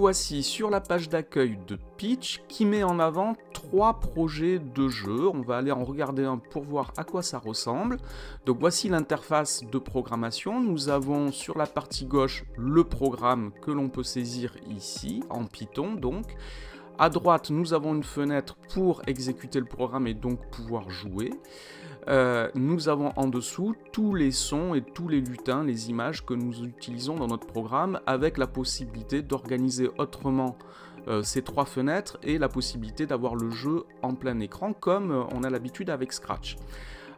voici sur la page d'accueil de Pitch qui met en avant 3 projets de jeu. On va aller en regarder un pour voir à quoi ça ressemble. Donc voici l'interface de programmation. Nous avons sur la partie gauche le programme que l'on peut saisir ici, en Python donc. À droite, nous avons une fenêtre pour exécuter le programme et donc pouvoir jouer. Nous avons en dessous tous les sons et tous les lutins, les images que nous utilisons dans notre programme, avec la possibilité d'organiser autrement ces 3 fenêtres et la possibilité d'avoir le jeu en plein écran comme on a l'habitude avec Scratch.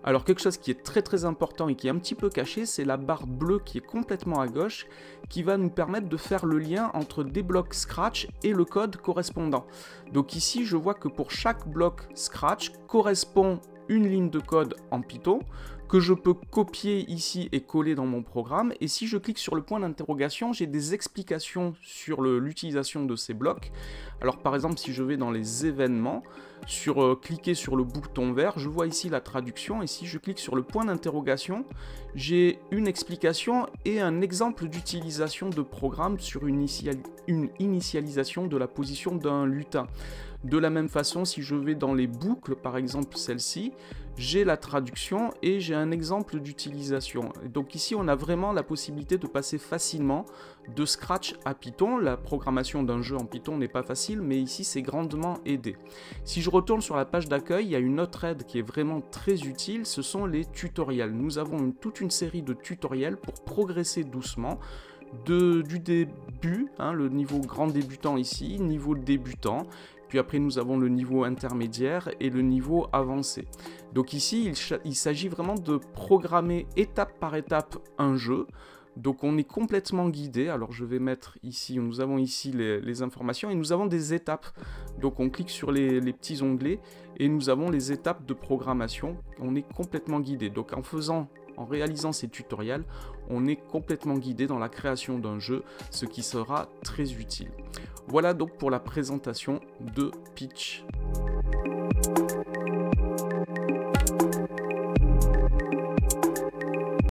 Alors quelque chose qui est très important et qui est un petit peu caché, c'est la barre bleue qui est complètement à gauche, qui va nous permettre de faire le lien entre des blocs Scratch et le code correspondant. Donc ici, je vois que pour chaque bloc Scratch correspond une ligne de code en Python que je peux copier ici et coller dans mon programme. Et si je clique sur le point d'interrogation, j'ai des explications sur l'utilisation de ces blocs. Alors par exemple, si je vais dans les événements, cliquer sur le bouton vert, je vois ici la traduction. Et si je clique sur le point d'interrogation, j'ai une explication et un exemple d'utilisation de programme sur une initialisation de la position d'un lutin. De la même façon, si je vais dans les boucles, par exemple celle-ci, j'ai la traduction et j'ai un exemple d'utilisation. Donc ici, on a vraiment la possibilité de passer facilement de Scratch à Python. La programmation d'un jeu en Python n'est pas facile, mais ici, c'est grandement aidé. Si je retourne sur la page d'accueil, il y a une autre aide qui est vraiment très utile, ce sont les tutoriels. Nous avons toute une série de tutoriels pour progresser doucement. Du début, le niveau grand débutant ici, niveau débutant, puis après nous avons le niveau intermédiaire et le niveau avancé. Donc ici il s'agit vraiment de programmer étape par étape un jeu. Donc on est complètement guidé. Alors je vais mettre ici, nous avons ici les informations et nous avons des étapes. Donc on clique sur les petits onglets et nous avons les étapes de programmation. On est complètement guidé. Donc en réalisant ces tutoriels, on est complètement guidé dans la création d'un jeu, ce qui sera très utile. Voilà donc pour la présentation de Pitch.